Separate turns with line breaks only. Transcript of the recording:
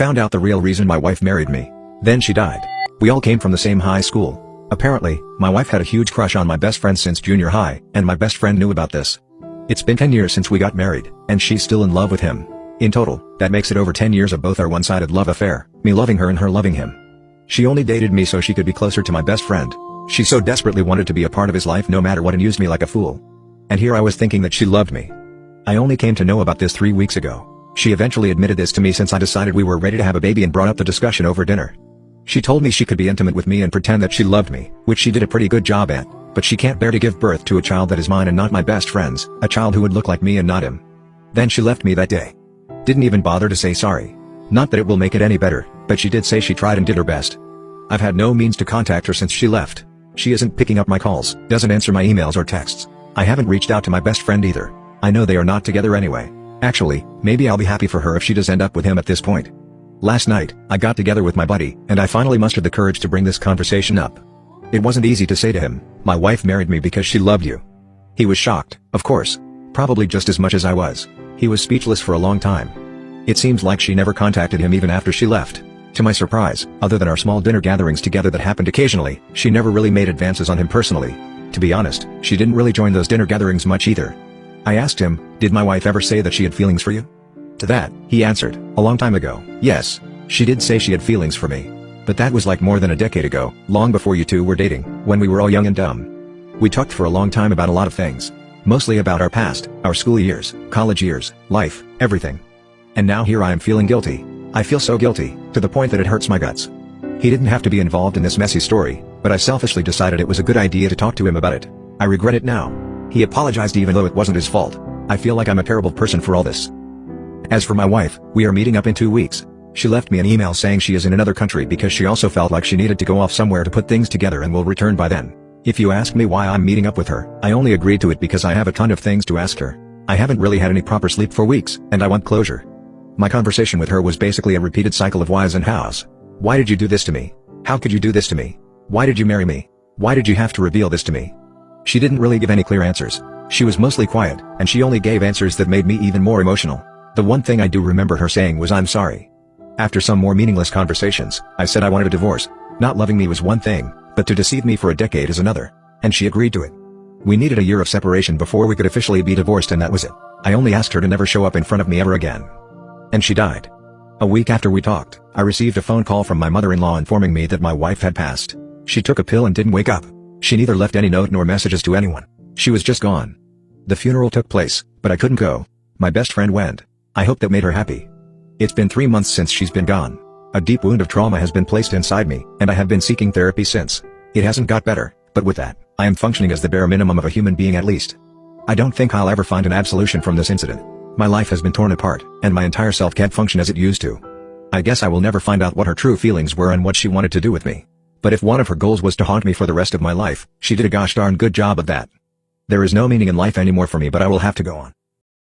found out the real reason my wife married me. Then she died. We all came from the same high school. Apparently, my wife had a huge crush on my best friend since junior high, and my best friend knew about this. It's been 10 years since we got married, and she's still in love with him. In total, that makes it over 10 years of both our one-sided love affair, me loving her and her loving him. She only dated me so she could be closer to my best friend. She so desperately wanted to be a part of his life no matter what and used me like a fool. And here I was thinking that she loved me. I only came to know about this 3 weeks ago. She eventually admitted this to me since I decided we were ready to have a baby and brought up the discussion over dinner. She told me she could be intimate with me and pretend that she loved me, which she did a pretty good job at, but she can't bear to give birth to a child that is mine and not my best friend's, a child who would look like me and not him. Then she left me that day. Didn't even bother to say sorry. Not that it will make it any better, but she did say she tried and did her best. I've had no means to contact her since she left. She isn't picking up my calls, doesn't answer my emails or texts. I haven't reached out to my best friend either. I know they are not together anyway. Actually, maybe I'll be happy for her if she does end up with him at this point. Last night, I got together with my buddy, and I finally mustered the courage to bring this conversation up. It wasn't easy to say to him, "My wife married me because she loved you." He was shocked, of course. Probably just as much as I was. He was speechless for a long time. It seems like she never contacted him even after she left. To my surprise, other than our small dinner gatherings together that happened occasionally, she never really made advances on him personally. To be honest, she didn't really join those dinner gatherings much either. I asked him, "Did my wife ever say that she had feelings for you?" To that, he answered, "A long time ago, yes. She did say she had feelings for me. But that was like more than a decade ago, long before you two were dating, when we were all young and dumb. We talked for a long time about a lot of things. Mostly about our past, our school years, college years, life, everything. And now here I am feeling guilty. I feel so guilty, to the point that it hurts my guts." He didn't have to be involved in this messy story, but I selfishly decided it was a good idea to talk to him about it. I regret it now. He apologized even though it wasn't his fault. I feel like I'm a terrible person for all this. As for my wife, we are meeting up in 2 weeks. She left me an email saying she is in another country because she also felt like she needed to go off somewhere to put things together and will return by then. If you ask me why I'm meeting up with her, I only agreed to it because I have a ton of things to ask her. I haven't really had any proper sleep for weeks, and I want closure. My conversation with her was basically a repeated cycle of whys and hows. Why did you do this to me? How could you do this to me? Why did you marry me? Why did you have to reveal this to me? She didn't really give any clear answers. She was mostly quiet, and she only gave answers that made me even more emotional. The one thing I do remember her saying was "I'm sorry." After some more meaningless conversations, I said I wanted a divorce. Not loving me was one thing, but to deceive me for a decade is another. And she agreed to it. We needed a year of separation before we could officially be divorced, and that was it. I only asked her to never show up in front of me ever again. And she died. A week after we talked, I received a phone call from my mother-in-law informing me that my wife had passed. She took a pill and didn't wake up. She neither left any note nor messages to anyone. She was just gone. The funeral took place, but I couldn't go. My best friend went. I hope that made her happy. It's been 3 months since she's been gone. A deep wound of trauma has been placed inside me, and I have been seeking therapy since. It hasn't got better, but with that, I am functioning as the bare minimum of a human being at least. I don't think I'll ever find an absolution from this incident. My life has been torn apart, and my entire self can't function as it used to. I guess I will never find out what her true feelings were and what she wanted to do with me. But if one of her goals was to haunt me for the rest of my life, she did a gosh darn good job of that. There is no meaning in life anymore for me, but I will have to go on.